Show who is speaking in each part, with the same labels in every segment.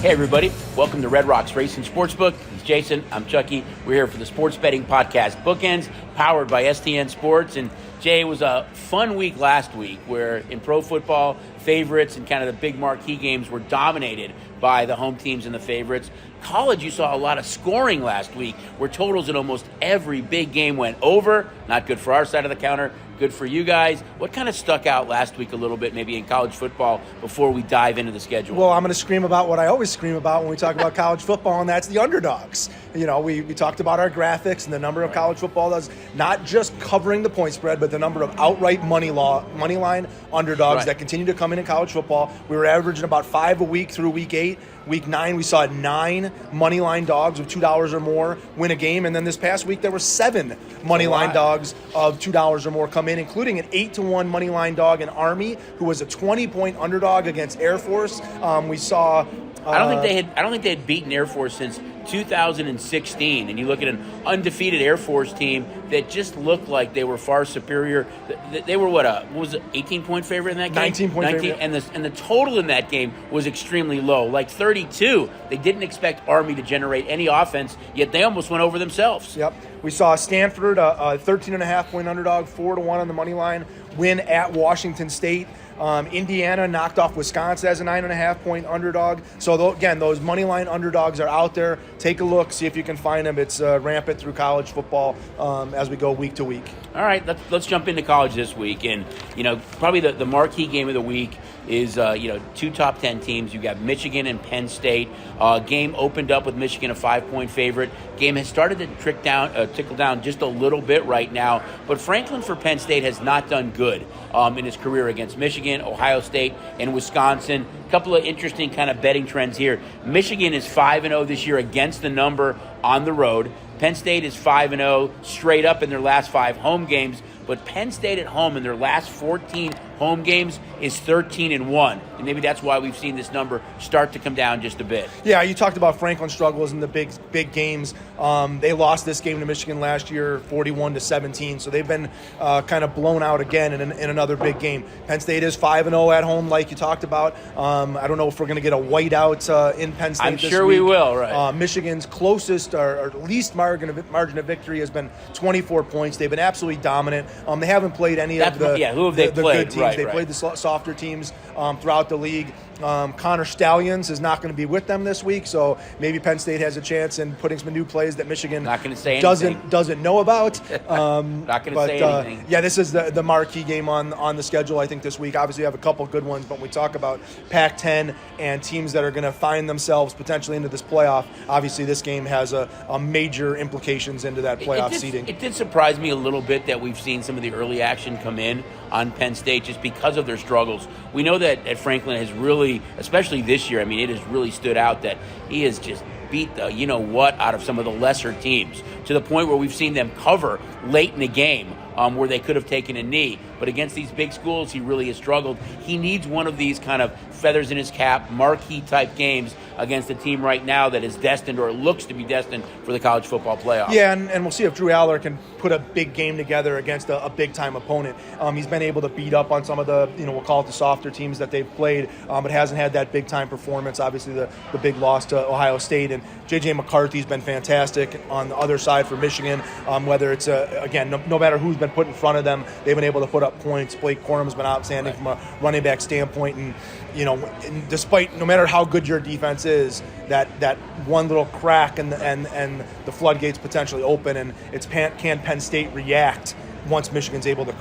Speaker 1: Hey everybody, welcome to Red Rocks Racing Sportsbook. It's Jason, I'm Chucky. We're here for the Sports Betting Podcast Bookends, powered by STN Sports. And Jay, it was a fun week last week where in pro football, favorites and kind of the big marquee games were dominated by the home teams and the favorites. College, you saw a lot of scoring last week where totals in almost every big game went over. Not good for our side of the counter, good for you guys. What kind of stuck out last week a little bit, maybe in college football, before we dive into the schedule?
Speaker 2: Well, I'm going to scream about what I always scream about when we talk about college football, and that's the underdogs. You know, we talked about our graphics and the number of college football does, not just covering the point spread, but the number of outright money line underdogs that continue to come in college football. We were averaging about 5 a week through week 8. Week 9, we saw 9 money line dogs of $2 or more win a game. And then this past week, there were 7 money line dogs of $2 or more come in, including an 8-1 money line dog in Army, who was a 20-point underdog against Air Force. We saw.
Speaker 1: I don't think they had beaten Air Force since 2016, and you look at an undefeated Air Force team that just looked like they were far superior. They were what was it, 18-point favorite in that game?
Speaker 2: 19-point favorite.
Speaker 1: And the total in that game was extremely low, like 32. They didn't expect Army to generate any offense, yet they almost went over themselves.
Speaker 2: Yep. We saw Stanford, a 13.5-point underdog, 4-1 on the money line, win at Washington State. Indiana knocked off Wisconsin as a 9.5-point underdog. So, again, those money line underdogs are out there. Take a look, see if you can find them. It's rampant through college football as we go week to week.
Speaker 1: All right, let's jump into college this week. And, probably the marquee game of the week is, 2 top 10 teams. You've got Michigan and Penn State. Game opened up with Michigan a 5-point favorite. Game has started to trickle down just a little bit right now. But Franklin for Penn State has not done good in his career against Michigan, Ohio State, and Wisconsin. A couple of interesting kind of betting trends here. Michigan is 5-0 this year against the number on the road. Penn State is 5-0 straight up in their last 5 home games, but Penn State at home in their last 14 home games is 13-1, and maybe that's why we've seen this number start to come down just a bit.
Speaker 2: Yeah, you talked about Franklin's struggles in the big games. They lost this game to Michigan last year, 41-17, so they've been kind of blown out again in another big game. Penn State is 5-0 at home, like you talked about. I don't know if we're going to get a whiteout in Penn State.
Speaker 1: I'm
Speaker 2: this
Speaker 1: sure
Speaker 2: week.
Speaker 1: we will. Right.
Speaker 2: Michigan's closest or least margin of victory has been 24 points. They've been absolutely dominant. They haven't played any of the
Speaker 1: who have they
Speaker 2: the
Speaker 1: played?
Speaker 2: good teams.
Speaker 1: Right,
Speaker 2: they played the softer teams throughout the league. Connor Stallions is not going to be with them this week, so maybe Penn State has a chance in putting some new plays that Michigan doesn't know about.
Speaker 1: Not going to say anything.
Speaker 2: Yeah, this is the marquee game on the schedule, I think, this week. Obviously, we have a couple good ones, but when we talk about Pac-10 and teams that are going to find themselves potentially into this playoff, obviously this game has a major implications into that playoff seeding.
Speaker 1: It did surprise me a little bit that we've seen some of the early action come in on Penn State just because of their struggles. We know that at Franklin has really, especially this year, it has really stood out that he has just beat the you-know-what out of some of the lesser teams to the point where we've seen them cover late in the game where they could have taken a knee. But against these big schools, he really has struggled. He needs one of these kind of feathers in his cap, marquee-type games against a team right now that is destined or looks to be destined for the college football playoff.
Speaker 2: Yeah, and we'll see if Drew Aller can put a big game together against a big-time opponent. He's been able to beat up on some of the, we'll call it the softer teams that they've played, but hasn't had that big-time performance. Obviously, the big loss to Ohio State. And J.J. McCarthy's been fantastic on the other side for Michigan, whether it's, again, no matter who's been put in front of them, they've been able to put up points. Blake Corum's been outstanding from a running back standpoint. And despite, no matter how good your defense is, that one little crack and the floodgates potentially open, and can Penn State react once Michigan's able to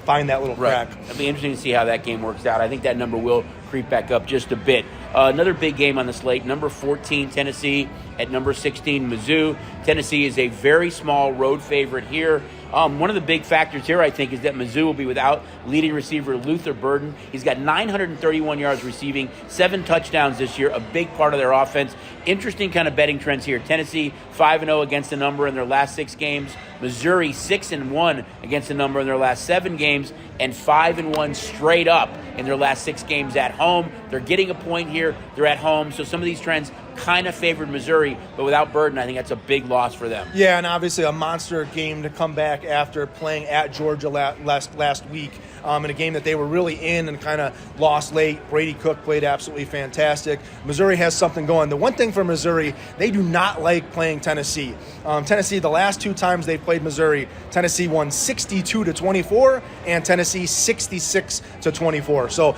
Speaker 2: find that little crack.
Speaker 1: It'll be interesting to see how that game works out. I think that number will creep back up just a bit. Another big game on the slate, number 14 Tennessee at number 16 Mizzou. Tennessee is a very small road favorite here. One of the big factors here, I think, is that Mizzou will be without leading receiver Luther Burden. He's got 931 yards receiving, 7 touchdowns this year, a big part of their offense. Interesting kind of betting trends here. Tennessee 5-0 against the number in their last 6 games. Missouri 6-1 against the number in their last 7 games, and 5-1 straight up in their last 6 games at home. They're getting a point here. They're at home, so some of these trends kind of favored Missouri, but without Burden, I think that's a big loss for them.
Speaker 2: Yeah, and obviously a monster game to come back after playing at Georgia last week. In a game that they were really in and kind of lost late. Brady Cook played absolutely fantastic. Missouri has something going. The one thing for Missouri, they do not like playing Tennessee. Tennessee, the last 2 times they played Missouri, Tennessee won 62-24 and Tennessee 66-24. So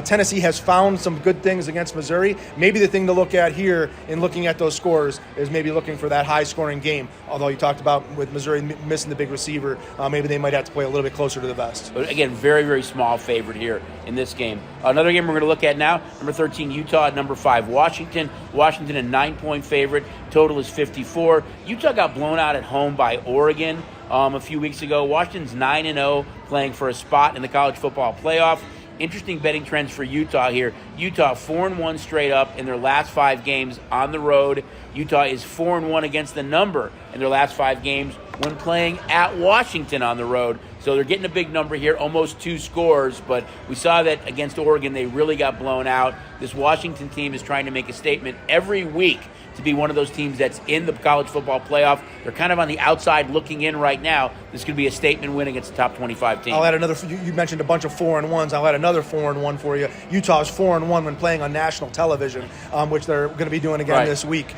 Speaker 2: Tennessee has found some good things against Missouri. Maybe the thing to look at here in looking at those scores is maybe looking for that high-scoring game. Although you talked about with Missouri missing the big receiver, maybe they might have to play a little bit closer to the vest.
Speaker 1: But again, very, very small favorite here in this game. Another game we're going to look at now, number 13, Utah at number 5, Washington. Washington a 9-point favorite. Total is 54. Utah got blown out at home by Oregon a few weeks ago. Washington's 9-0, playing for a spot in the college football playoff. Interesting betting trends for Utah here. Utah 4-1 straight up in their last 5 games on the road. Utah is 4-1 against the number in their last 5 games when playing at Washington on the road. So they're getting a big number here, almost 2 scores, but we saw that against Oregon, they really got blown out. This Washington team is trying to make a statement every week to be one of those teams that's in the college football playoff. They're kind of on the outside looking in right now. This could be a statement win against the top 25 team.
Speaker 2: I'll add another. You mentioned a bunch of 4-1s. I'll add another 4-1 for you. Utah's 4-1 when playing on national television, which they're going to be doing again this week.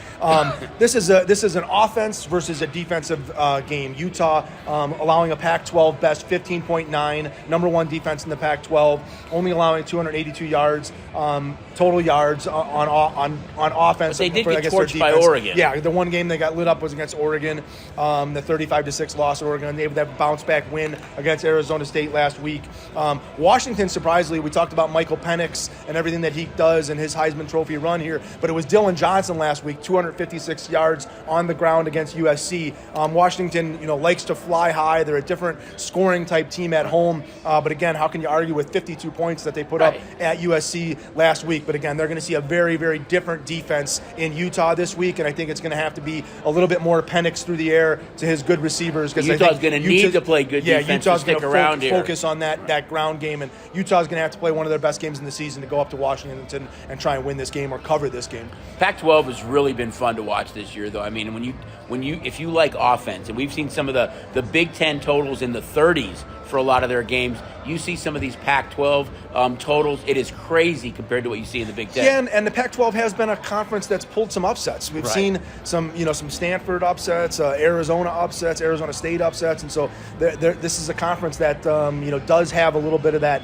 Speaker 2: This is an offense versus a defensive game. Utah allowing a Pac-12 best 15.9, number 1 defense in the Pac-12, only allowing 282 yards total yards on offense.
Speaker 1: But they did get torched by Oregon.
Speaker 2: Yeah, the one game they got lit up was against Oregon, the 35-6 loss to Oregon. They had that bounce-back win against Arizona State last week. Washington, surprisingly, we talked about Michael Penix and everything that he does in his Heisman Trophy run here, but it was Dylan Johnson last week, 256 yards on the ground against USC. Washington, likes to fly high. They're a different scoring-type team at home, but again, how can you argue with 52 points that they put up at USC last week? But again, they're going to see a very, very different defense in Utah this week, and I think it's going to have to be a little bit more Penix through the air to his good receivers. Because
Speaker 1: Utah's going to need to play good defense
Speaker 2: Utah's
Speaker 1: to stick around here.
Speaker 2: Focus on that ground game, and Utah's going to have to play one of their best games in the season to go up to Washington and try and win this game or cover this game.
Speaker 1: Pac-12 has really been fun to watch this year, though. I mean, if you like offense, and we've seen some of the Big Ten totals in the 30s for a lot of their games, you see some of these Pac-12 totals. It is crazy compared to what you see in the Big Ten.
Speaker 2: Yeah, and the Pac-12 has been a conference that's pulled some upsets. We've seen some Stanford upsets, Arizona upsets, Arizona State upsets, and so this is a conference that does have a little bit of that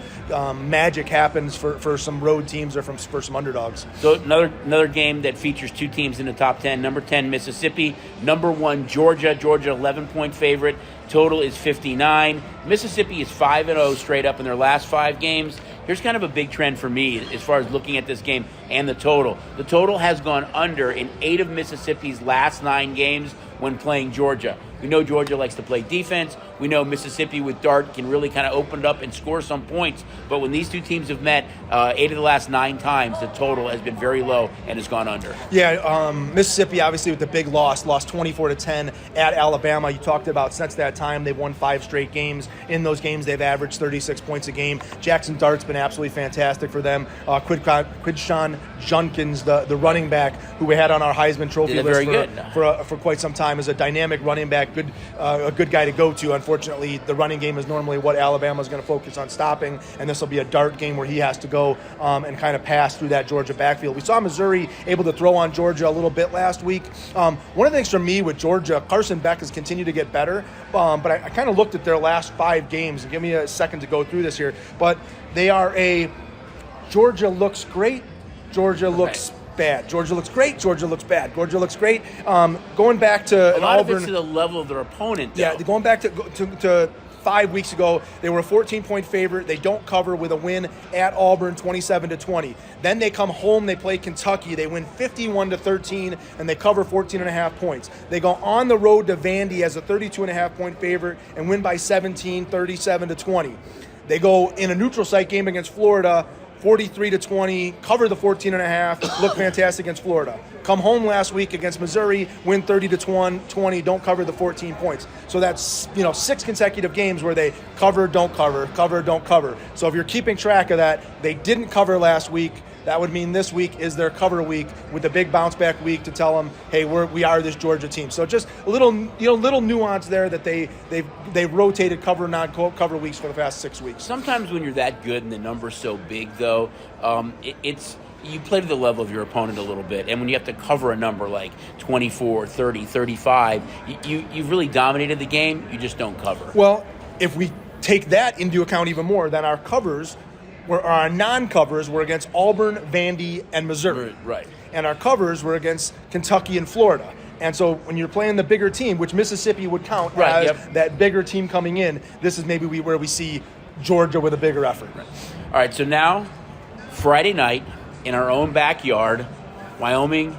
Speaker 2: magic happens for some road teams or for some underdogs.
Speaker 1: So another game that features 2 teams in the top 10. Number 10 Mississippi, number 1 Georgia. Georgia 11-point favorite. Total is 59. Mississippi is 5-0 straight up in their last 5 games. Here's kind of a big trend for me as far as looking at this game and the total. The total has gone under in 8 of Mississippi's last 9 games when playing Georgia. We know Georgia likes to play defense. We know Mississippi with Dart can really kind of open it up and score some points. But when these 2 teams have met 8 of the last 9 times, the total has been very low and has gone under.
Speaker 2: Yeah, Mississippi obviously with the big lost 24-10 at Alabama. You talked about since that time they've won 5 straight games. In those games they've averaged 36 points a game. Jackson Dart's been absolutely fantastic for them. Quidshawn Junkins, the running back who we had on our Heisman Trophy list for quite some time, is a dynamic running back. A good guy to go to. Unfortunately, the running game is normally what Alabama is going to focus on stopping, and this will be a Dart game where he has to go and kind of pass through that Georgia backfield. We saw Missouri able to throw on Georgia a little bit last week. One of the things for me with Georgia, Carson Beck has continued to get better, but I kind of looked at their last 5 games, and give me a second to go through this here, but they are Georgia looks great, Georgia looks bad. Georgia looks great. Georgia looks bad. Georgia looks great. Going back to
Speaker 1: a lot
Speaker 2: Auburn,
Speaker 1: of it's to the level of their opponent, though.
Speaker 2: Yeah, going back to 5 weeks ago, they were a 14-point favorite. They don't cover with a win at Auburn, 27-20. Then they come home. They play Kentucky. They win 51-13, and they cover 14.5 points. They go on the road to Vandy as a 32.5-point favorite and win by 17, 37-20. They go in a neutral site game against Florida, 43-20, cover the 14.5, look fantastic against Florida. Come home last week against Missouri, win 30-20, don't cover the 14 points. So that's 6 consecutive games where they cover, don't cover, cover, don't cover. So if you're keeping track of that, they didn't cover last week. that would mean this week is their cover week with the big bounce back week to tell them, hey, we are this Georgia team. So just a little nuance there that they've rotated cover non-cover weeks for the past 6 weeks.
Speaker 1: Sometimes when you're that good and the number's so big, though, it's you play to the level of your opponent a little bit. And when you have to cover a number like 24, 30, 35, you've really dominated the game. You just don't cover.
Speaker 2: Well, if we take that into account even more, then our covers, our non-covers were against Auburn, Vandy, and Missouri.
Speaker 1: Right.
Speaker 2: And our covers were against Kentucky and Florida. And so when you're playing the bigger team, which Mississippi would count as that bigger team coming in, this is maybe where we see Georgia with a bigger effort.
Speaker 1: Right. All right, so now Friday night in our own backyard, Wyoming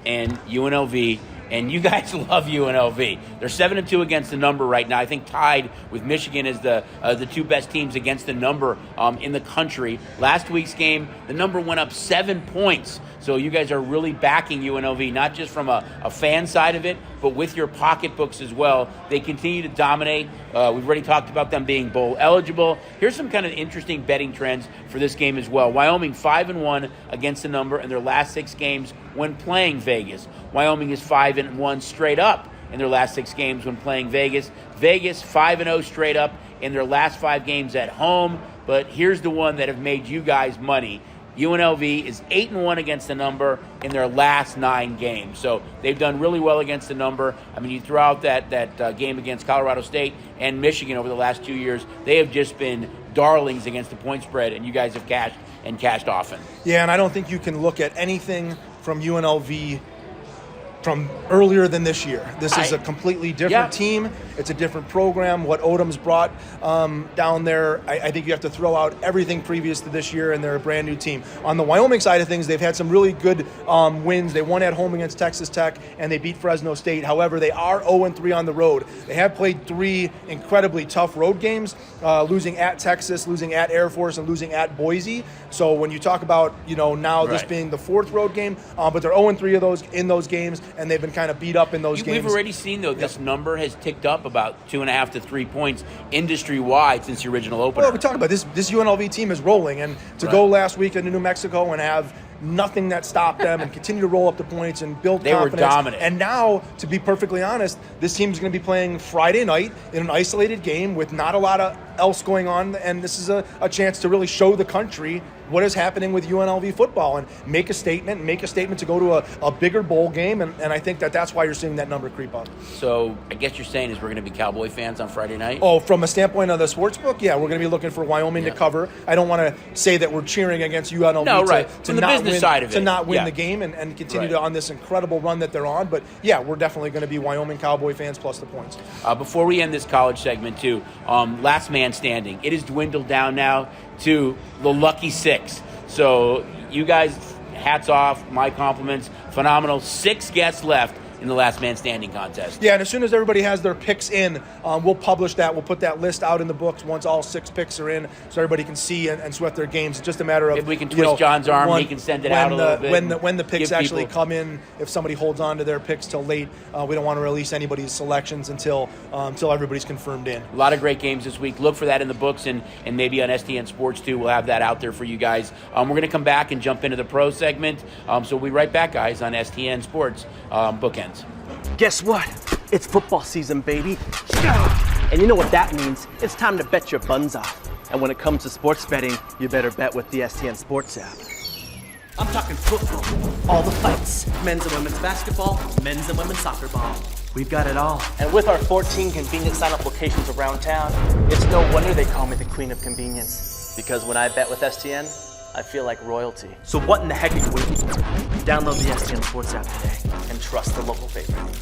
Speaker 1: and UNLV. And you guys love UNLV. They're 7-2 against the number right now. I think tied with Michigan as the two best teams against the number in the country. Last week's game, the number went up 7 points. So you guys are really backing UNLV, not just from a fan side of it, but with your pocketbooks as well. They continue to dominate. We've already talked about them being bowl eligible. Here's some kind of interesting betting trends for this game as well. Wyoming 5-1 against the number in their last 6 games when playing Vegas. Wyoming is 5-1 straight up in their last 6 games when playing Vegas. Vegas 5-0 straight up in their last 5 games at home. But here's the one that have made you guys money. UNLV is 8-1 against the number in their last 9 games. So they've done really well against the number. I mean, you throw out that game against Colorado State and Michigan over the last 2 years, they have just been darlings against the point spread, and you guys have cashed often.
Speaker 2: Yeah, and I don't think you can look at anything from UNLV from earlier than this year. This is a completely different team. It's a different program. What Odom's brought down there, I think you have to throw out everything previous to this year, and they're a brand new team. On the Wyoming side of things, they've had some really good wins. They won at home against Texas Tech, and they beat Fresno State. However, they are 0-3 on the road. They have played 3 incredibly tough road games, losing at Texas, losing at Air Force, and losing at Boise. So when you talk about, now this being the 4th road game, but they're 0-3 of those in those games, and they've been kind of beat up in those games.
Speaker 1: We've already seen, though, this number has ticked up about 2.5 to 3 points industry-wide since the original opener.
Speaker 2: Well, we talk about this UNLV team is rolling, and to go last week into New Mexico and have nothing that stopped them and continue to roll up the points and build confidence.
Speaker 1: They were dominant.
Speaker 2: And now, to be perfectly honest, this team is going to be playing Friday night in an isolated game with not a lot of else going on, and this is a chance to really show the country what is happening with UNLV football and make a statement to go to a bigger bowl game, and I think that's why you're seeing that number creep up.
Speaker 1: So I guess you're saying is we're going to be Cowboy fans on Friday night?
Speaker 2: Oh, from a standpoint of the sportsbook, yeah, we're going to be looking for Wyoming to cover. I don't want to say that we're cheering against UNLV to not win the game and continue to on this incredible run that they're on, but yeah, we're definitely going to be Wyoming Cowboy fans plus the points.
Speaker 1: Before we end this college segment too, last man standing. It has dwindled down now to the lucky 6. So you guys, hats off, my compliments, phenomenal. 6 guests left in the last man standing contest.
Speaker 2: Yeah, and as soon as everybody has their picks in, we'll publish that. We'll put that list out in the books once all 6 picks are in, so everybody can see and sweat their games. It's just a matter of
Speaker 1: if we can twist John's arm, he can send it out a little bit.
Speaker 2: When the picks actually come in, if somebody holds on to their picks till late, we don't want to release anybody's selections until everybody's confirmed in.
Speaker 1: A lot of great games this week. Look for that in the books and maybe on STN Sports too. We'll have that out there for you guys. We're going to come back and jump into the pro segment. So we'll be right back, guys, on STN Sports Bookends.
Speaker 3: Guess what? It's football season, baby. And you know what that means. It's time to bet your buns off. And when it comes to sports betting, you better bet with the STN Sports app. I'm talking football, all the fights, men's and women's basketball, men's and women's soccer ball. We've got it all. And with our 14 convenient sign-up locations around town, it's no wonder they call me the Queen of Convenience. Because when I bet with STN, I feel like royalty. So what in the heck are you waiting for? Download the STN Sports app today and trust the local favorite.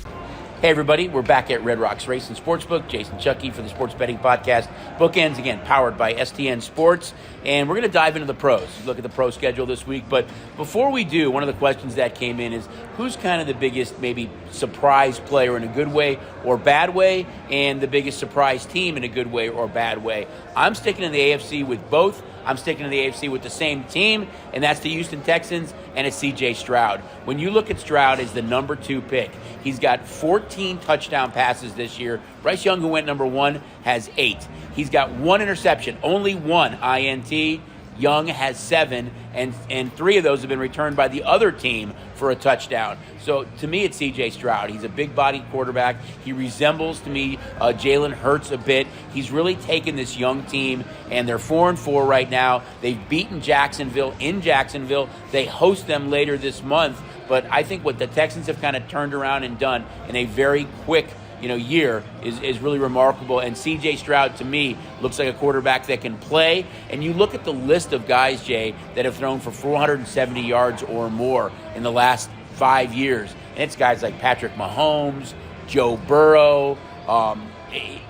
Speaker 1: Hey everybody, we're back at Red Rocks Racing Sportsbook. Jason Chucky for the Sports Betting Podcast. Bookends, again, powered by STN Sports. And we're going to dive into the pros. Look at the pro schedule this week. But before we do, one of the questions that came in is who's kind of the biggest maybe surprise player in a good way or bad way, and the biggest surprise team in a good way or bad way? I'm sticking in the AFC with both. I'm sticking to the AFC with the same team, and that's the Houston Texans, and it's C.J. Stroud. When you look at Stroud as the number 2 pick, he's got 14 touchdown passes this year. Bryce Young, who went number 1, has 8. He's got 1 interception, only 1 INT. Young has 7, and 3 of those have been returned by the other team for a touchdown. So to me, it's C.J. Stroud. He's a big-bodied quarterback. He resembles, to me, Jalen Hurts a bit. He's really taken this young team, and they're 4-4 right now. They've beaten Jacksonville in Jacksonville. They host them later this month. But I think what the Texans have kind of turned around and done in a very quick year is really remarkable. And C.J. Stroud, to me, looks like a quarterback that can play. And you look at the list of guys, Jay, that have thrown for 470 yards or more in the last 5 years. And it's guys like Patrick Mahomes, Joe Burrow.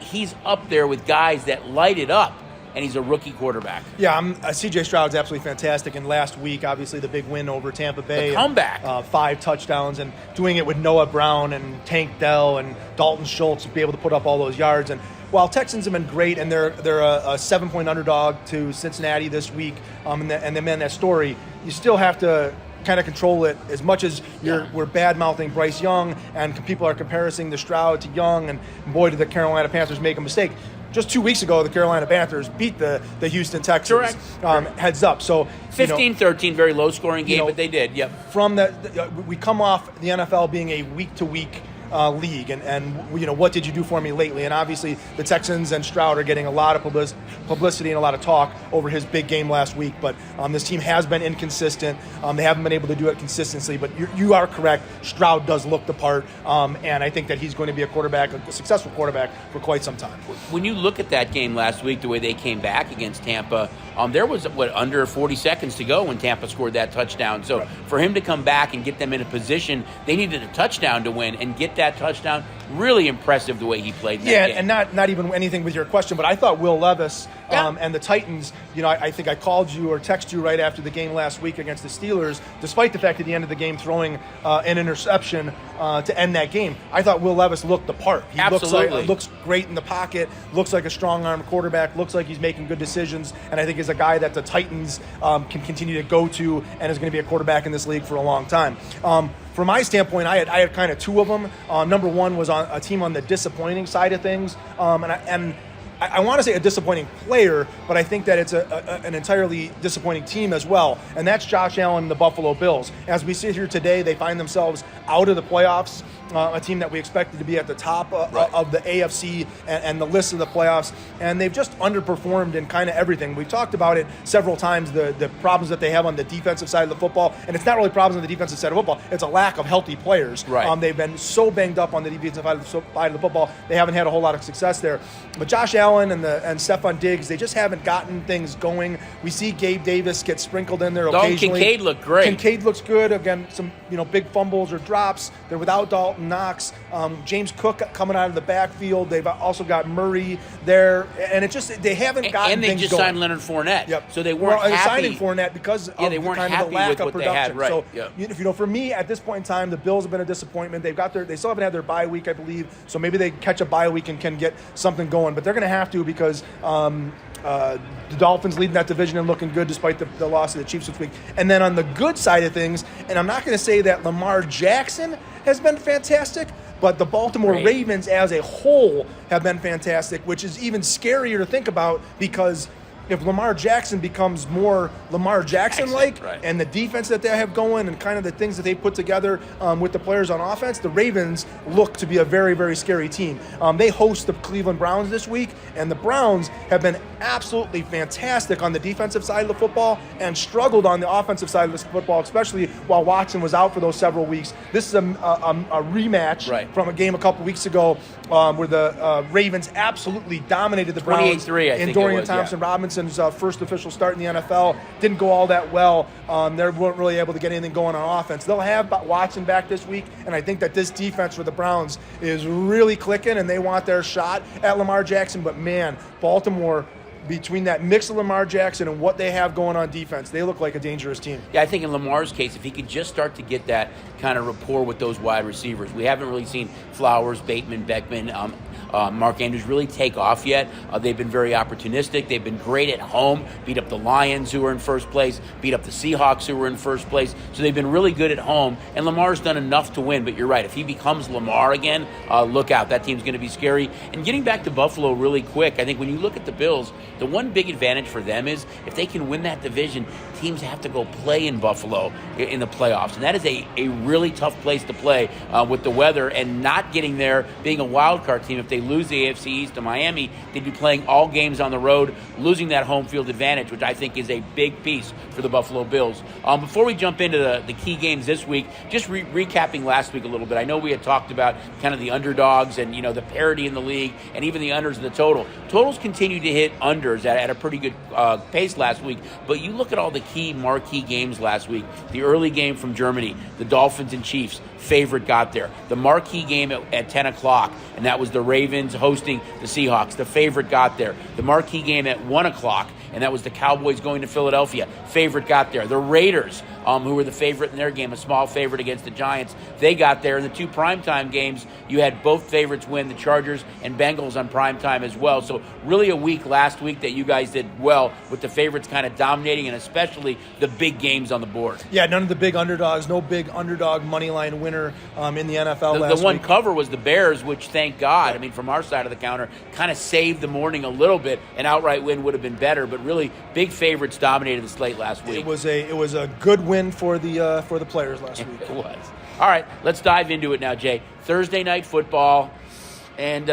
Speaker 1: He's up there with guys that light it up. And he's a rookie quarterback.
Speaker 2: Yeah, C.J. Stroud's absolutely fantastic. And last week, obviously, the big win over Tampa Bay.
Speaker 1: The comeback.
Speaker 2: 5 touchdowns, and doing it with Noah Brown and Tank Dell and Dalton Schultz to be able to put up all those yards. And while Texans have been great, and they're a 7-point underdog to Cincinnati this week, and then that story, you still have to kind of control it as much as we're bad-mouthing Bryce Young, and people are comparing the Stroud to Young, and boy, did the Carolina Panthers make a mistake. Just 2 weeks ago, the Carolina Panthers beat the Houston Texans.
Speaker 1: Correct.
Speaker 2: Heads up. So
Speaker 1: 15-13, very low-scoring game, but they did. Yep.
Speaker 2: From we come off the NFL being a week-to-week league, and what did you do for me lately? And obviously, the Texans and Stroud are getting a lot of publicity and a lot of talk over his big game last week. But this team has been inconsistent. They haven't been able to do it consistently. But you are correct. Stroud does look the part, and I think that he's going to be a successful quarterback for quite some time.
Speaker 1: When you look at that game last week, the way they came back against Tampa, there was under 40 seconds to go when Tampa scored that touchdown. So for him to come back and get them in a position, they needed a touchdown to win and get that touchdown. Really impressive the way he played that game.
Speaker 2: And not even anything with your question, but I thought Will Levis and the Titans, I think I called you or texted you right after the game last week against the Steelers, despite the fact at the end of the game throwing an interception to end that game. I thought Will Levis looked the part. He
Speaker 1: Absolutely.
Speaker 2: looks great in the pocket, looks like a strong-arm quarterback, looks like he's making good decisions, and I think is a guy that the Titans can continue to go to and is going to be a quarterback in this league for a long time. From my standpoint, I had kind of 2 of them. Number 1 was on a team on the disappointing side of things, and I want to say a disappointing player, but I think that it's an entirely disappointing team as well, and that's Josh Allen and the Buffalo Bills. As we sit here today, they find themselves out of the playoffs, a team that we expected to be at the top of the AFC and the list of the playoffs, and they've just underperformed in kind of everything. We've talked about it several times, the problems that they have on the defensive side of the football, and it's not really problems on the defensive side of football, it's a lack of healthy players.
Speaker 1: Right.
Speaker 2: They've been so banged up on the defensive side of the football, they haven't had a whole lot of success there. But Josh Allen and Stephon Diggs, they just haven't gotten things going. We see Gabe Davis get sprinkled in there occasionally.
Speaker 1: Kincaid looked great.
Speaker 2: Kincaid looks good. Again, some big fumbles or drops. They're without Dalton Knox. James Cook coming out of the backfield. They've also got Murray there, and they haven't gotten
Speaker 1: and they
Speaker 2: things
Speaker 1: just
Speaker 2: going.
Speaker 1: signed Leonard Fournette.
Speaker 2: Yep.
Speaker 1: So they weren't happy.
Speaker 2: Signing Fournette because of
Speaker 1: they weren't
Speaker 2: kind of the
Speaker 1: happy
Speaker 2: lack
Speaker 1: with
Speaker 2: of
Speaker 1: what they
Speaker 2: production.
Speaker 1: had, right.
Speaker 2: So
Speaker 1: Yep.
Speaker 2: for me at this point in time, the Bills have been a disappointment. They still haven't had their bye week, I believe. So maybe they catch a bye week and can get something going. But they're going to have to because the Dolphins leading that division and looking good despite the loss of the Chiefs this week. And then on the good side of things, and I'm not going to say that Lamar Jackson has been fantastic, but the Baltimore Ravens as a whole have been fantastic, which is even scarier to think about because if Lamar Jackson becomes more Lamar Jackson-like and the defense that they have going and kind of the things that they put together with the players on offense, the Ravens look to be a very, very scary team. They host the Cleveland Browns this week, and the Browns have been absolutely fantastic on the defensive side of the football and struggled on the offensive side of the football, especially while Watson was out for those several weeks. This is a rematch from a game a couple weeks ago where the Ravens absolutely dominated the Browns
Speaker 1: 28-3, I think
Speaker 2: in Dorian
Speaker 1: it was,
Speaker 2: Thompson-Robinson's first official start in the NFL. Didn't go all that well. They weren't really able to get anything going on offense. They'll have Watson back this week, and I think that this defense for the Browns is really clicking, and they want their shot at Lamar Jackson. But, man, Baltimore, between that mix of Lamar Jackson and what they have going on defense, they look like a dangerous team.
Speaker 1: Yeah, I think in Lamar's case, if he could just start to get that kind of rapport with those wide receivers. We haven't really seen Flowers, Bateman, Beckman, Mark Andrews really take off yet. They've been very opportunistic. They've been great at home, beat up the Lions, who were in first place, beat up the Seahawks, who were in first place. So they've been really good at home, and Lamar's done enough to win. But you're right, if he becomes Lamar again, look out. That team's going to be scary. And getting back to Buffalo really quick, I think when you look at the Bills, the one big advantage for them is if they can win that division, teams have to go play in Buffalo in the playoffs. And that is a really tough place to play with the weather, and not getting there, being a wild card team. If they lose the AFC East to Miami, they'd be playing all games on the road, losing that home field advantage, which I think is a big piece for the Buffalo Bills. Before we jump into the key games this week, just recapping last week a little bit. I know we had talked about kind of the underdogs and, the parity in the league and even the unders in the total. Totals continue to hit unders at a pretty good pace last week, but you look at all the key marquee games last week. The early game from Germany, the Dolphins and Chiefs, favorite got there. The marquee game at 10 o'clock, and that was the Ravens hosting the Seahawks. The favorite got there. The marquee game at 1 o'clock, and that was the Cowboys going to Philadelphia. Favorite got there. The Raiders, who were the favorite in their game, a small favorite against the Giants, they got there. In the two primetime games, you had both favorites win, the Chargers and Bengals on primetime as well. So really a week last week that you guys did well with the favorites kind of dominating, and especially the big games on the board.
Speaker 2: Yeah, none of the big underdogs, no big underdog money line winner in the NFL last week.
Speaker 1: The one cover was the Bears, which, thank God, I mean, from our side of the counter, kind of saved the morning a little bit. An outright win would have been better, but really big favorites dominated the slate last week.
Speaker 2: It was a good win for the players last week.
Speaker 1: It was. All right, let's dive into it now, Jay. Thursday night football, and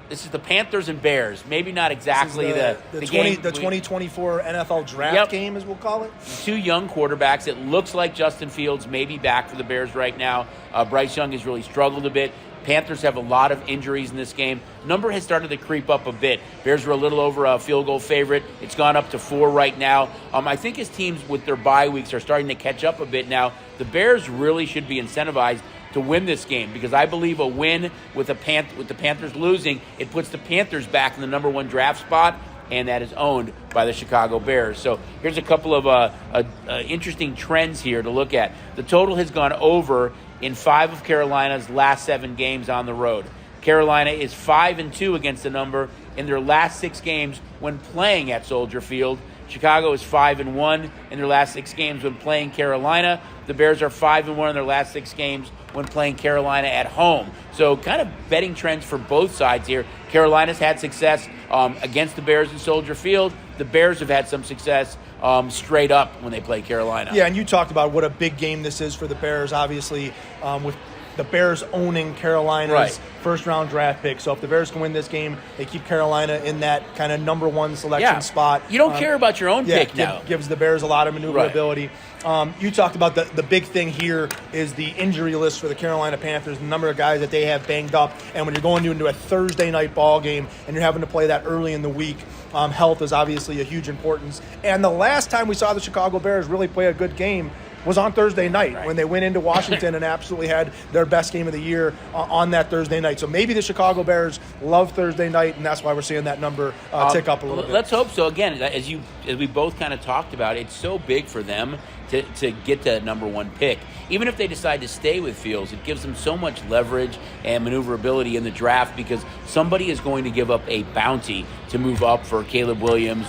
Speaker 1: this is the Panthers and Bears. Maybe not exactly the
Speaker 2: 2024 NFL draft game, as we'll call it.
Speaker 1: Two young quarterbacks. It looks like Justin Fields may be back for the Bears right now. Bryce Young has really struggled a bit. Panthers have a lot of injuries in this game. Number has started to creep up a bit. Bears were a little over a field goal favorite. It's gone up to 4 right now. I think as teams with their bye weeks are starting to catch up a bit now, the Bears really should be incentivized to win this game, because I believe a win with the Panthers losing, it puts the Panthers back in the number 1 draft spot, and that is owned by the Chicago Bears. So here's a couple of interesting trends here to look at. The total has gone over in 5 of Carolina's last 7 games on the road. Carolina is 5-2 against the number in their last 6 games when playing at Soldier Field. Chicago is 5-1 in their last 6 games when playing Carolina. The Bears are 5-1 in their last 6 games when playing Carolina at home. So kind of betting trends for both sides here. Carolina's had success against the Bears in Soldier Field. The Bears have had some success straight up when they play Carolina.
Speaker 2: Yeah, and you talked about what a big game this is for the Bears, obviously, with the Bears owning Carolina's first-round draft pick. So if the Bears can win this game, they keep Carolina in that kind of number 1 selection spot.
Speaker 1: You don't care about your own pick now.
Speaker 2: Gives the Bears a lot of maneuverability. You talked about the big thing here is the injury list for the Carolina Panthers, the number of guys that they have banged up. And when you're going into a Thursday night ball game and you're having to play that early in the week, health is obviously a huge importance. And the last time we saw the Chicago Bears really play a good game was on Thursday night when they went into Washington and absolutely had their best game of the year on that Thursday night. So maybe the Chicago Bears love Thursday night, and that's why we're seeing that number tick up a little bit.
Speaker 1: Let's hope so. Again, as we both kind of talked about, it's so big for them to get the number 1 pick. Even if they decide to stay with Fields, it gives them so much leverage and maneuverability in the draft, because somebody is going to give up a bounty to move up for Caleb Williams.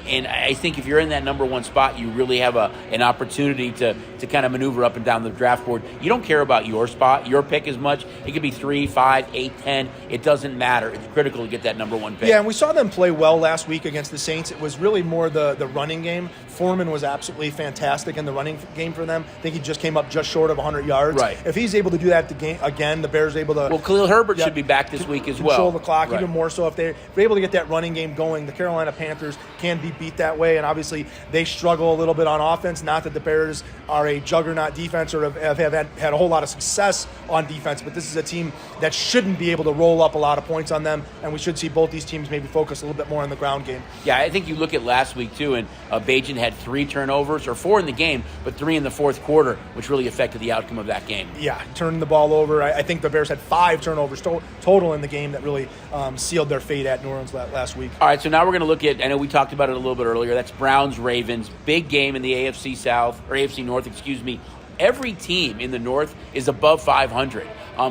Speaker 1: And I think if you're in that number 1 spot, you really have an opportunity to kind of maneuver up and down the draft board. You don't care about your spot, your pick as much. It could be 3, 5, 8, 10. It doesn't matter. It's critical to get that number 1 pick.
Speaker 2: Yeah, and we saw them play well last week against the Saints. It was really more the running game. Foreman was absolutely fantastic in the running game for them. I think he just came up just short of 100 yards.
Speaker 1: Right.
Speaker 2: If he's able to do that again, the Bears are able to...
Speaker 1: Well, Khalil Herbert should be back this week as well.
Speaker 2: Control the clock even more so. If they're able to get that running game going, the Carolina Panthers can be beat that way, and obviously they struggle a little bit on offense. Not that the Bears are a juggernaut defense or have had a whole lot of success on defense, but this is a team that shouldn't be able to roll up a lot of points on them, and we should see both these teams maybe focus a little bit more on the ground game.
Speaker 1: Yeah, I think you look at last week too, and Bajan had 3 turnovers, or 4 in the game, but 3 in the fourth quarter, which really affected the outcome of that game.
Speaker 2: Yeah, turning the ball over. I think the Bears had 5 turnovers total in the game that really sealed their fate at New Orleans last week.
Speaker 1: All right, so now we're going to look at, I know we talked about it a little bit earlier, that's Browns-Ravens. Big game in the AFC South, or AFC North, excuse me. Every team in the North is above 500.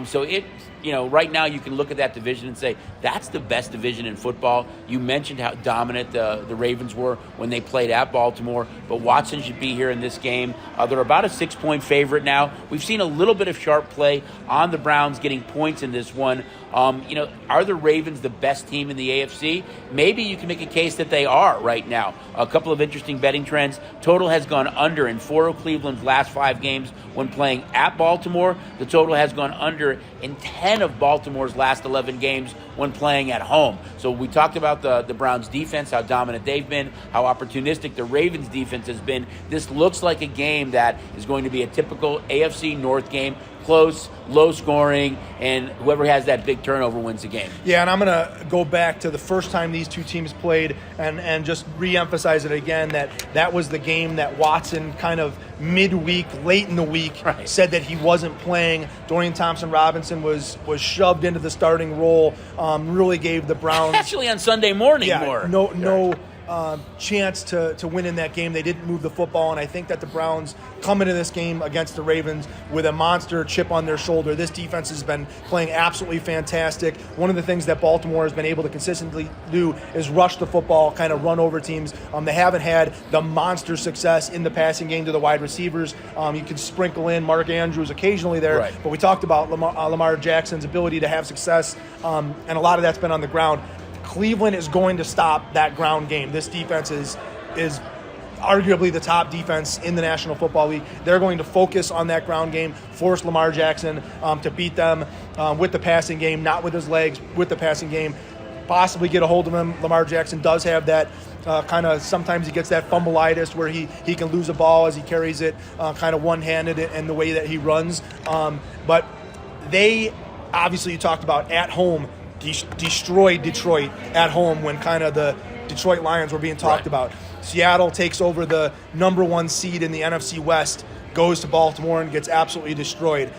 Speaker 1: So right now you can look at that division and say that's the best division in football. You mentioned how dominant the Ravens were when they played at Baltimore, but Watson should be here in this game. They're about a 6-point favorite now. We've seen a little bit of sharp play on the Browns getting points in this one. Are the Ravens the best team in the AFC? Maybe you can make a case that they are right now. A couple of interesting betting trends. Total has gone under in 4 of Cleveland's last 5 games when playing at Baltimore. The total has gone under in 10 of Baltimore's last 11 games when playing at home. So we talked about the Browns' defense, how dominant they've been, how opportunistic the Ravens' defense has been. This looks like a game that is going to be a typical AFC North game. Close, low scoring, and whoever has that big turnover wins the game.
Speaker 2: Yeah, and I'm going to go back to the first time these two teams played and just re-emphasize it again that was the game that Watson kind of midweek, late in the week, said that he wasn't playing. Dorian Thompson-Robinson was shoved into the starting role, really gave the Browns...
Speaker 1: Actually on Sunday morning
Speaker 2: no chance to win in that game. They didn't move the football, and I think that the Browns come into this game against the Ravens with a monster chip on their shoulder. This defense has been playing absolutely fantastic. One of the things that Baltimore has been able to consistently do is rush the football, kind of run over teams. They haven't had the monster success in the passing game to the wide receivers. You can sprinkle in Mark Andrews occasionally there, but we talked about Lamar Jackson's ability to have success, and a lot of that's been on the ground. Cleveland is going to stop that ground game. This defense is arguably the top defense in the National Football League. They're going to focus on that ground game, force Lamar Jackson to beat them with the passing game, not with his legs, with the passing game, possibly get a hold of him. Lamar Jackson does have that kind of, sometimes he gets that fumbleitis where he can lose a ball as he carries it kind of one-handed and the way that he runs. But they, obviously you talked about at home, destroyed Detroit at home when kind of the Detroit Lions were being talked about. Seattle takes over the number 1 seed in the NFC West, goes to Baltimore and gets absolutely destroyed.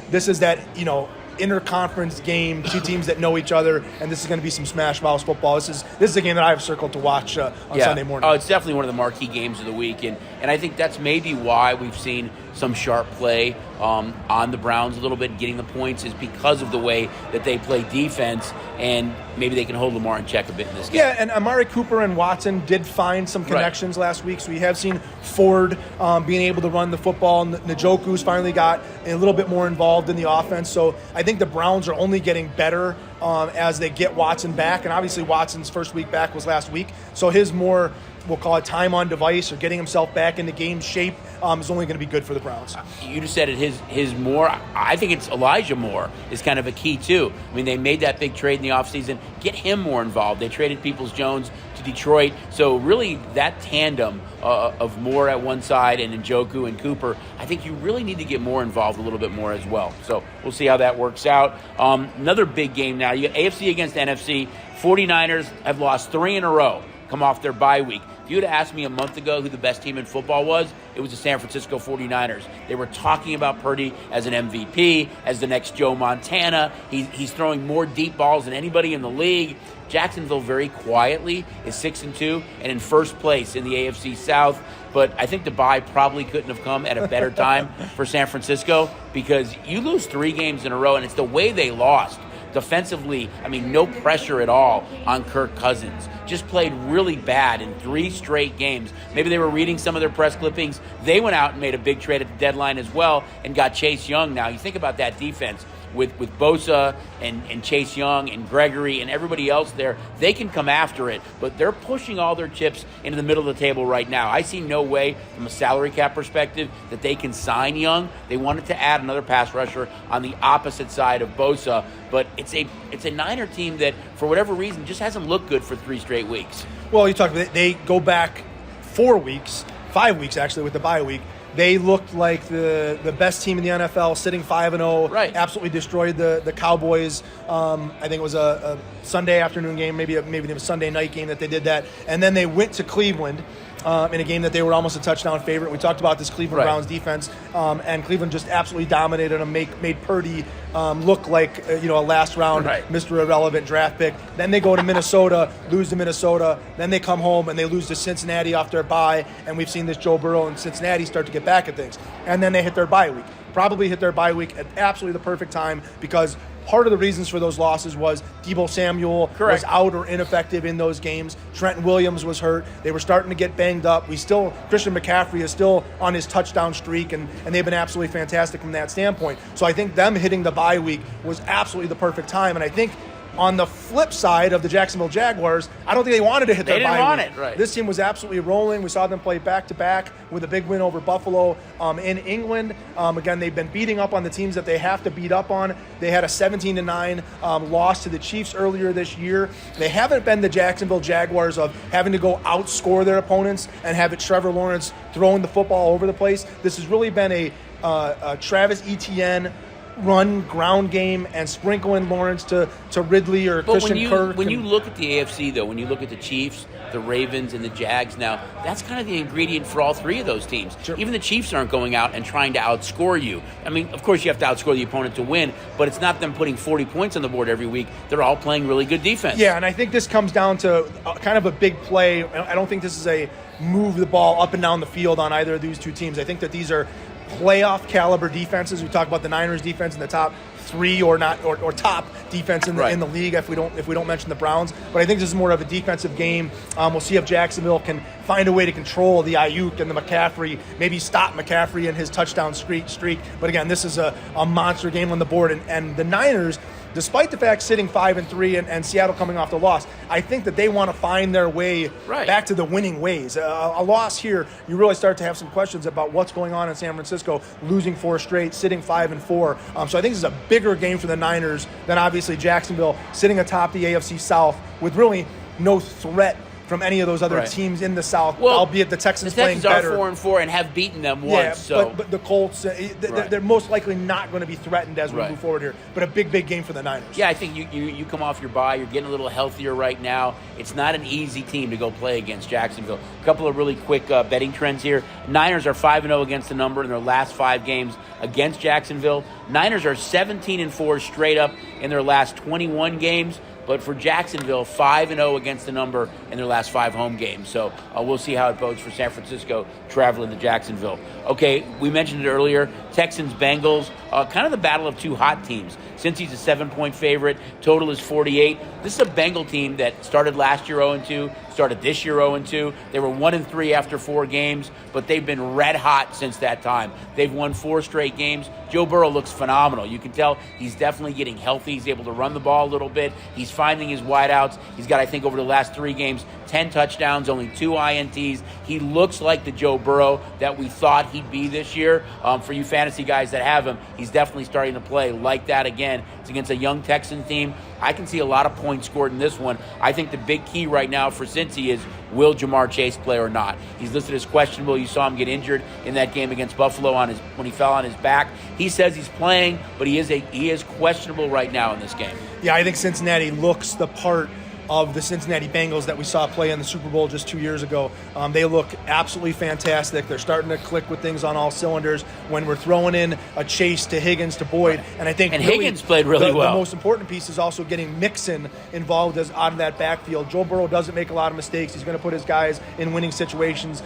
Speaker 2: This is that, interconference game, two teams that know each other, and this is going to be some smash mouth football. This is a game that I have circled to watch on Sunday morning.
Speaker 1: Oh, it's definitely one of the marquee games of the week, and I think that's maybe why we've seen some sharp play on the Browns a little bit, getting the points, is because of the way that they play defense, and maybe they can hold Lamar in check a bit in this game.
Speaker 2: Yeah, and Amari Cooper and Watson did find some connections last week, so we have seen Ford being able to run the football. Njoku's finally got a little bit more involved in the offense, so I think the Browns are only getting better as they get Watson back, and obviously Watson's first week back was last week, so his more, we'll call it time on device or getting himself back into game shape is only going to be good for the Browns.
Speaker 1: You just said it, his Moore, I think it's Elijah Moore is kind of a key too. I mean, they made that big trade in the offseason. Get him more involved. They traded Peoples-Jones to Detroit. So really that tandem of Moore at one side and Njoku and Cooper, I think you really need to get more involved a little bit more as well. So we'll see how that works out. Another big game now. You got AFC against NFC. 49ers have lost 3 in a row, come off their bye week. If you had asked me a month ago who the best team in football was, it was the San Francisco 49ers. They were talking about Purdy as an MVP, as the next Joe Montana. He's throwing more deep balls than anybody in the league. Jacksonville very quietly is 6-2 and in first place in the AFC South. But I think the bye probably couldn't have come at a better time for San Francisco, because you lose 3 games in a row, and it's the way they lost. Defensively, I mean, no pressure at all on Kirk Cousins. Just played really bad in 3 straight games. Maybe they were reading some of their press clippings. They went out and made a big trade at the deadline as well and got Chase Young. Now, you think about that defense with Bosa and Chase Young and Gregory and everybody else there. They can come after it, but they're pushing all their chips into the middle of the table right now. I see no way from a salary cap perspective that they can sign Young. They wanted to add another pass rusher on the opposite side of Bosa, but it's a Niner team that, for whatever reason, just hasn't looked good for 3 straight weeks.
Speaker 2: Well, you talk about they go back 4 weeks, 5 weeks actually with the bye week. They looked like the best team in the NFL, sitting 5-0.
Speaker 1: Right.
Speaker 2: Absolutely destroyed the Cowboys. I think it was a Sunday afternoon game, maybe it was a Sunday night game that they did that. And then they went to Cleveland in a game that they were almost a touchdown favorite. We talked about this Cleveland Browns defense, and Cleveland just absolutely dominated them, made Purdy look like a last round Mr. Irrelevant draft pick. Then they go to Minnesota, lose to Minnesota. Then they come home and they lose to Cincinnati off their bye, and we've seen this Joe Burrow and Cincinnati start to get back at things. And then they hit their bye week. Probably hit their bye week at absolutely the perfect time, because part of the reasons for those losses was Deebo Samuel was out or ineffective in those games. Trenton Williams was hurt. They were starting to get banged up. Christian McCaffrey is still on his touchdown streak, and they've been absolutely fantastic from that standpoint. So I think them hitting the bye week was absolutely the perfect time. And I think on the flip side of the Jacksonville Jaguars, I don't think they wanted to hit their bye week.
Speaker 1: They didn't want it, right.
Speaker 2: This team was absolutely rolling. We saw them play back-to-back with a big win over Buffalo in England. Again, they've been beating up on the teams that they have to beat up on. They had a 17-9 loss to the Chiefs earlier this year. They haven't been the Jacksonville Jaguars of having to go outscore their opponents and have it Trevor Lawrence throwing the football all over the place. This has really been a Travis Etienne run ground game and sprinkling Lawrence to Ridley or Christian Kirk.
Speaker 1: When you look at the AFC, though, when you look at the Chiefs, the Ravens, and the Jags now, that's kind of the ingredient for all three of those teams.
Speaker 2: Sure.
Speaker 1: Even the Chiefs aren't going out and trying to outscore you. I mean, of course, you have to outscore the opponent to win, but it's not them putting 40 points on the board every week. They're all playing really good defense.
Speaker 2: Yeah, and I think this comes down to kind of a big play. I don't think this is a move the ball up and down the field on either of these two teams. I think that these are playoff caliber defenses. We talk about the Niners defense in the top three or top defense in the league if we don't mention the Browns. But I think this is more of a defensive game. We'll see if Jacksonville can find a way to control the Ayuk and the McCaffrey, maybe stop McCaffrey in his touchdown streak. But again, this is a monster game on the board, and the Niners, despite the fact sitting 5-3 and Seattle coming off the loss, I think that they want to find their way back to the winning ways. A loss here, you really start to have some questions about what's going on in San Francisco, losing 4 straight, sitting 5-4. So I think this is a bigger game for the Niners than obviously Jacksonville, sitting atop the AFC South with really no threat from any of those other teams in the South, albeit the Texans playing better.
Speaker 1: The Texans are 4-4 and have beaten them once.
Speaker 2: But the Colts, they're most likely not going to be threatened as we move forward here. But a big game for the Niners.
Speaker 1: Yeah, I think you come off your bye. You're getting a little healthier right now. It's not an easy team to go play against Jacksonville. A couple of really quick betting trends here. Niners are 5-0 against the number in their last 5 games against Jacksonville. Niners are 17-4 straight up in their last 21 games. But for Jacksonville, 5-0 against the number in their last 5 home games. So we'll see how it bodes for San Francisco traveling to Jacksonville. Okay, we mentioned it earlier. Texans-Bengals, kind of the battle of two hot teams. Since he's a 7-point favorite, total is 48. This is a Bengal team that started last year 0-2, started this year 0-2. They were 1-3 after 4 games, but they've been red hot since that time. They've won 4 straight games. Joe Burrow looks phenomenal. You can tell he's definitely getting healthy. He's able to run the ball a little bit. He's finding his wideouts. He's got, I think, over the last 3 games, 10 touchdowns, only 2 INTs. He looks like the Joe Burrow that we thought he'd be this year. For you fantasy guys that have him, he's definitely starting to play like that again. It's against a young Texan team. I can see a lot of points scored in this one. I think the big key right now for Cincy is, will Jamar Chase play or not? He's listed as questionable. You saw him get injured in that game against Buffalo when he fell on his back. He says he's playing, but he is questionable right now in this game.
Speaker 2: Yeah, I think Cincinnati looks the part of the Cincinnati Bengals that we saw play in the Super Bowl just 2 years ago. They look absolutely fantastic. They're starting to click with things on all cylinders when we're throwing in a Chase to Higgins to Boyd. And I think
Speaker 1: Higgins played really well.
Speaker 2: The most important piece is also getting Mixon involved out of that backfield. Joe Burrow doesn't make a lot of mistakes. He's going to put his guys in winning situations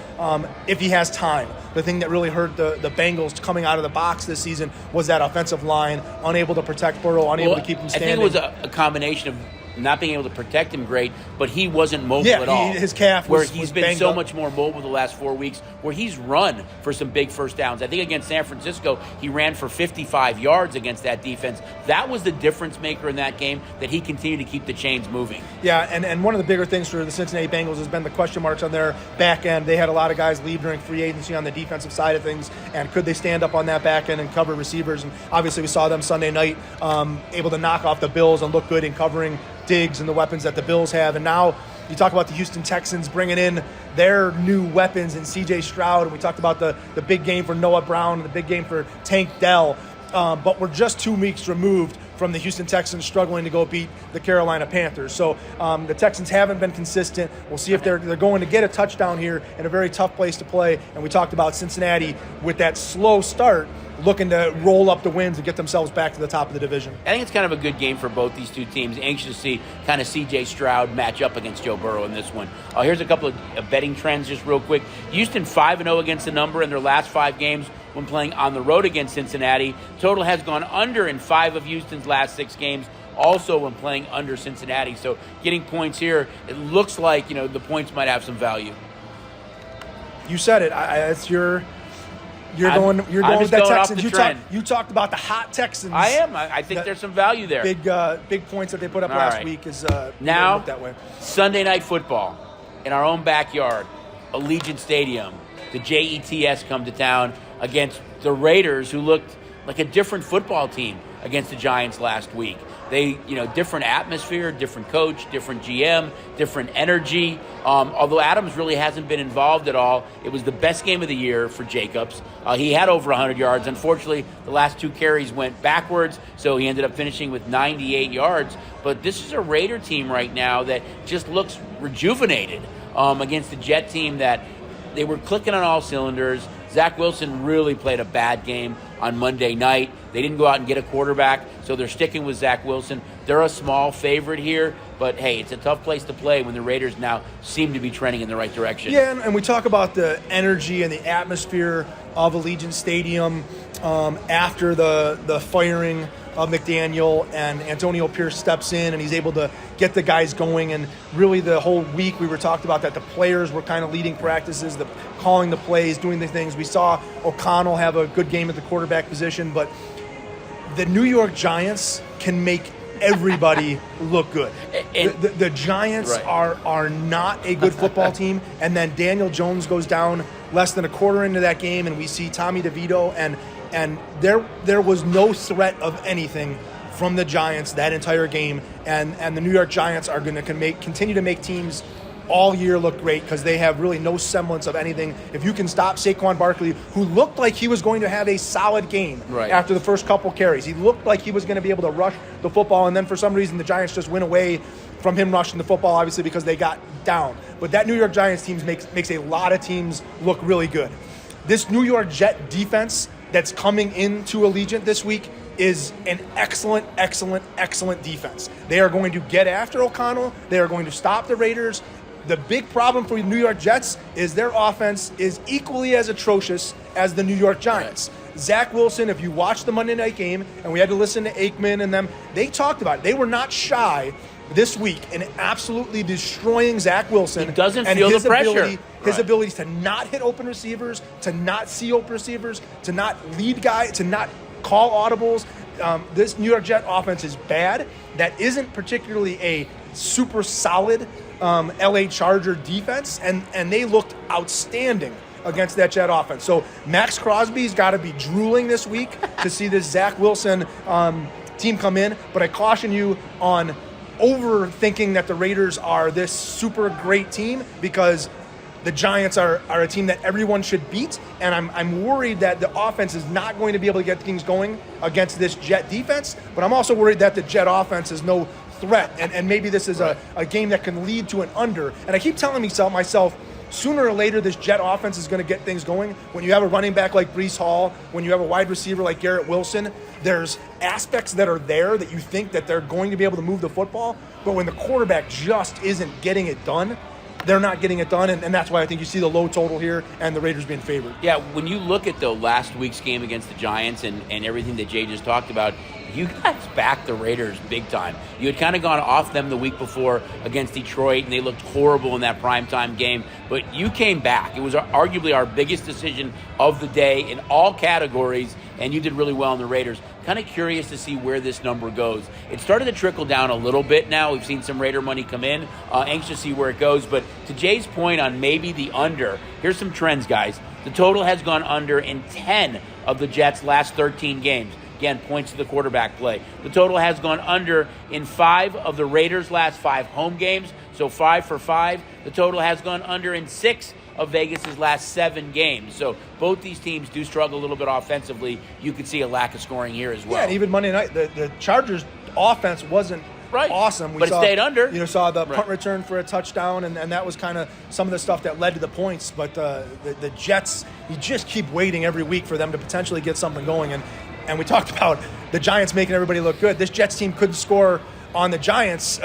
Speaker 2: if he has time. The thing that really hurt the Bengals coming out of the box this season was that offensive line, unable to protect Burrow, unable to keep him standing.
Speaker 1: I think it was a combination of not being able to protect him great, but he wasn't mobile at all.
Speaker 2: His calf was
Speaker 1: he's been so
Speaker 2: up.
Speaker 1: much more mobile the last 4 weeks, where he's run for some big first downs. I think against San Francisco, he ran for 55 yards against that defense. That was the difference maker in that game, that he continued to keep the chains moving.
Speaker 2: Yeah, and one of the bigger things for the Cincinnati Bengals has been the question marks on their back end. They had a lot of guys leave during free agency on the defensive side of things, and could they stand up on that back end and cover receivers? And obviously we saw them Sunday night able to knock off the Bills and look good in covering Diggs and the weapons that the Bills have. And now you talk about the Houston Texans bringing in their new weapons in C.J. Stroud, and we talked about the big game for Noah Brown and the big game for Tank Dell. But we're just 2 weeks removed from the Houston Texans struggling to go beat the Carolina Panthers. So the Texans haven't been consistent. We'll see if they're going to get a touchdown here in a very tough place to play. And we talked about Cincinnati with that slow start, looking to roll up the wins and get themselves back to the top of the division.
Speaker 1: I think it's kind of a good game for both these two teams. Anxious to see kind of C.J. Stroud match up against Joe Burrow in this one. Here's a couple of betting trends just real quick. Houston 5-0 against the number in their last 5 games, when playing on the road against Cincinnati. Total has gone under in 5 of Houston's last 6 games, also when playing under Cincinnati. So getting points here, it looks like, the points might have some value.
Speaker 2: You said it. It's you're going with that Texans. You talked about the hot Texans.
Speaker 1: I am. I think there's some value there.
Speaker 2: Big points that they put up last week is
Speaker 1: now
Speaker 2: that way.
Speaker 1: Sunday Night Football in our own backyard, Allegiant Stadium. The Jets come to town against the Raiders, who looked like a different football team against the Giants last week. They, different atmosphere, different coach, different GM, different energy. Although Adams really hasn't been involved at all, it was the best game of the year for Jacobs. He had over 100 yards. Unfortunately, the last 2 carries went backwards, so he ended up finishing with 98 yards. But this is a Raider team right now that just looks rejuvenated against the Jet team that they were clicking on all cylinders. Zach Wilson really played a bad game on Monday night. They didn't go out and get a quarterback, so they're sticking with Zach Wilson. They're a small favorite here, but hey, it's a tough place to play when the Raiders now seem to be trending in the right direction.
Speaker 2: Yeah, and we talk about the energy and the atmosphere of Allegiant Stadium after the firing of McDaniel, and Antonio Pierce steps in and he's able to get the guys going. And really the whole week we were talked about that the players were kind of leading practices, calling the plays, doing the things. We saw O'Connell have a good game at the quarterback position, but the New York Giants can make everybody look good. The Giants are not a good football team, and then Daniel Jones goes down less than a quarter into that game, and we see Tommy DeVito, and there was no threat of anything from the Giants that entire game, and the New York Giants are going to continue to make teams all year look great because they have really no semblance of anything. If you can stop Saquon Barkley, who looked like he was going to have a solid game after the first couple carries. He looked like he was going to be able to rush the football, and then for some reason the Giants just went away from him rushing the football, obviously because they got down. But that New York Giants team makes a lot of teams look really good. This New York Jet defense that's coming into Allegiant this week is an excellent defense. They are going to get after O'Connell. They are going to stop the Raiders. The big problem for the New York Jets is their offense is equally as atrocious as the New York Giants. Zach Wilson, if you watch the Monday night game, and we had to listen to Aikman and them, they talked about it. They were not shy this week in absolutely destroying Zach Wilson.
Speaker 1: He doesn't feel the pressure.
Speaker 2: His ability to not hit open receivers, to not see open receivers, to not lead guys, to not call audibles. This New York Jet offense is bad. That isn't particularly a super solid LA Charger defense, and they looked outstanding against that Jet offense. So Max Crosby's got to be drooling this week to see this Zach Wilson team come in, but I caution you on overthinking that the Raiders are this super great team, because the Giants are a team that everyone should beat, and I'm worried that the offense is not going to be able to get things going against this Jet defense, but I'm also worried that the Jet offense is no threat, and maybe this is a game that can lead to an under. And I keep telling myself, sooner or later this Jet offense is going to get things going. When you have a running back like Breece Hall, when you have a wide receiver like Garrett Wilson, there's aspects that are there that you think that they're going to be able to move the football, but when the quarterback just isn't getting it done, they're not getting it done, and that's why I think you see the low total here and the Raiders being favored.
Speaker 1: Yeah, when you look at the last week's game against the Giants and everything that Jay just talked about, you guys backed the Raiders big time. You had kind of gone off them the week before against Detroit, and they looked horrible in that primetime game, but you came back. It was arguably our biggest decision of the day in all categories, and you did really well in the Raiders. Kind of curious to see where this number goes. It started to trickle down a little bit now. We've seen some Raider money come in. Anxious to see where it goes. But to Jay's point on maybe the under, here's some trends, guys. The total has gone under in 10 of the Jets' last 13 games. Again, points to the quarterback play. The total has gone under in 5 of the Raiders' last 5 home games. So 5 for 5. The total has gone under in 6 of Vegas' last 7 games. So both these teams do struggle a little bit offensively. You could see a lack of scoring here as well.
Speaker 2: Yeah, and even Monday night, the Chargers' offense wasn't awesome.
Speaker 1: But it stayed under.
Speaker 2: You saw the punt return for a touchdown, and that was kind of some of the stuff that led to the points. But the Jets, you just keep waiting every week for them to potentially get something going. And we talked about the Giants making everybody look good. This Jets team could score on the Giants,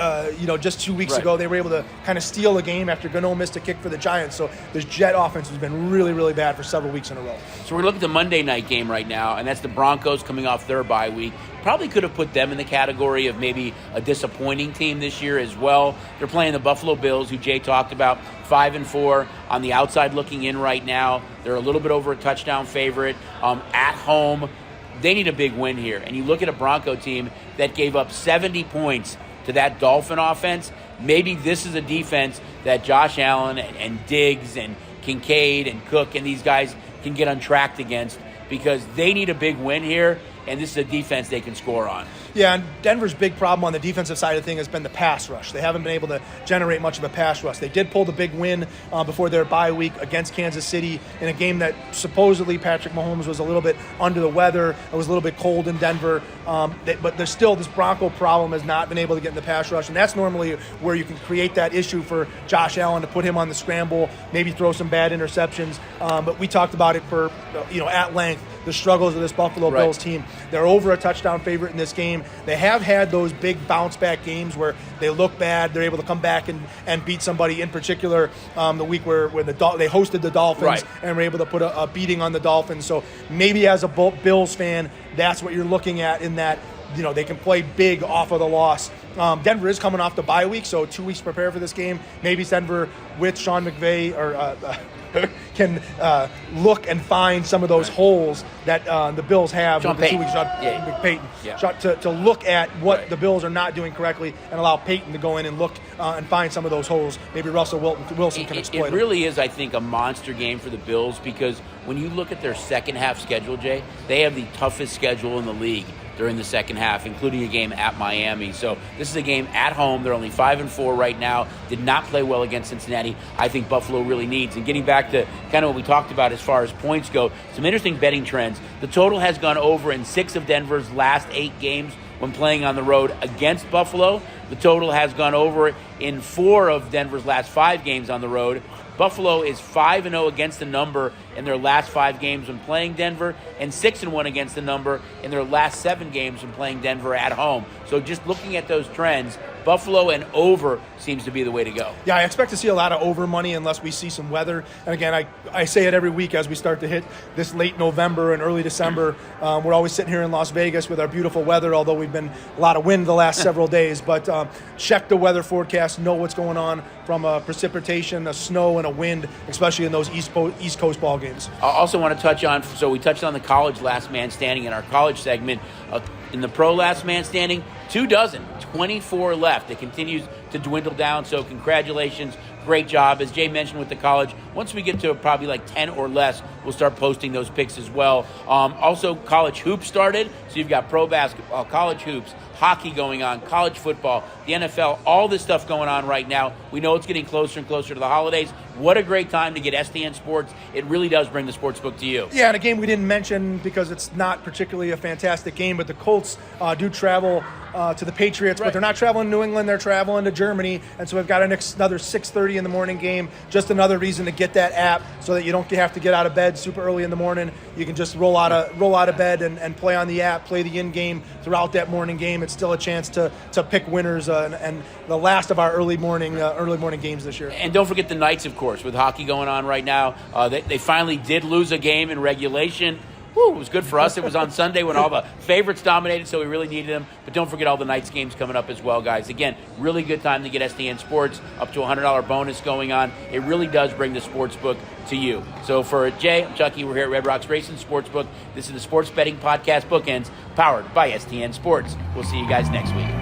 Speaker 2: just 2 weeks ago, they were able to kind of steal a game after Gano missed a kick for the Giants. So this Jet offense has been really, really bad for several weeks in a row.
Speaker 1: So we're looking at the Monday night game right now, and that's the Broncos coming off their bye week. Probably could have put them in the category of maybe a disappointing team this year as well. They're playing the Buffalo Bills, who Jay talked about, 5-4 on the outside looking in right now. They're a little bit over a touchdown favorite at home. They need a big win here. And you look at a Bronco team that gave up 70 points to that Dolphin offense. Maybe this is a defense that Josh Allen and Diggs and Kincaid and Cook and these guys can get untracked against, because they need a big win here, and this is a defense they can score on.
Speaker 2: Yeah, and Denver's big problem on the defensive side of the thing has been the pass rush. They haven't been able to generate much of a pass rush. They did pull the big win before their bye week against Kansas City in a game that supposedly Patrick Mahomes was a little bit under the weather. It was a little bit cold in Denver. But there's still this Bronco problem has not been able to get in the pass rush, and that's normally where you can create that issue for Josh Allen to put him on the scramble, maybe throw some bad interceptions. But we talked about it for at length, the struggles of this Buffalo Bills team. They're over a touchdown favorite in this game. They have had those big bounce-back games where they look bad. They're able to come back and beat somebody, in particular the week where they hosted the Dolphins and were able to put a beating on the Dolphins. So maybe as a Bills fan, that's what you're looking at, in that they can play big off of the loss. Denver is coming off the bye week, so 2 weeks to prepare for this game. Maybe Denver with Sean McVay can look and find some of those holes that the Bills have with the 2 weeks. Peyton, to look at what the Bills are not doing correctly and allow Peyton to go in and look and find some of those holes. Maybe Russell Wilson can exploit them.
Speaker 1: It really is, I think, a monster game for the Bills, because when you look at their second half schedule, Jay, they have the toughest schedule in the league during the second half, including a game at Miami. So this is a game at home. They're only 5-4 right now. Did not play well against Cincinnati. I think Buffalo really needs. And getting back to kind of what we talked about as far as points go, some interesting betting trends. The total has gone over in 6 of Denver's last 8 games when playing on the road against Buffalo. The total has gone over in 4 of Denver's last 5 games on the road. Buffalo is 5-0 against the number in their last 5 games when playing Denver, and 6-1 against the number in their last 7 games when playing Denver at home. So just looking at those trends, Buffalo and over seems to be the way to go.
Speaker 2: Yeah, I expect to see a lot of over money unless we see some weather. And again, I say it every week as we start to hit this late November and early December. We're always sitting here in Las Vegas with our beautiful weather, although we've been a lot of wind the last several days. But check the weather forecast, know what's going on from precipitation, a snow, and a wind, especially in those East Coast ball games.
Speaker 1: I also want to touch on, so we touched on the college last man standing in our college segment. In the pro last man standing, 24 left. It continues to dwindle down, so congratulations. Great job. As Jay mentioned with the college, once we get to probably like 10 or less, we'll start posting those picks as well. Also, college hoops started, so you've got pro basketball, college hoops, hockey going on, college football, the NFL, all this stuff going on right now. We know it's getting closer and closer to the holidays. What a great time to get STN Sports. It really does bring the sportsbook to you.
Speaker 2: Yeah, and a game we didn't mention because it's not particularly a fantastic game, but the Colts do travel to the Patriots, but they're not traveling to New England, they're traveling to Germany, and so we've got another 6:30 in the morning game. Just another reason to get that app so that you don't have to get out of bed super early in the morning. You can just roll out of bed and play on the app, play the in-game throughout that morning game. It's still a chance to pick winners and the last of our early morning games this year.
Speaker 1: And don't forget the Knights, of course, with hockey going on right now. They finally did lose a game in regulation. It was good for us. It was on Sunday when all the favorites dominated, so we really needed them. But don't forget all the Knights games coming up as well, guys. Again, really good time to get STN Sports, up to a $100 bonus going on. It really does bring the sportsbook to you. So for Jay, I'm Chucky. We're here at Red Rocks Racing Sportsbook. This is the Sports Betting Podcast Bookends, powered by STN Sports. We'll see you guys next week.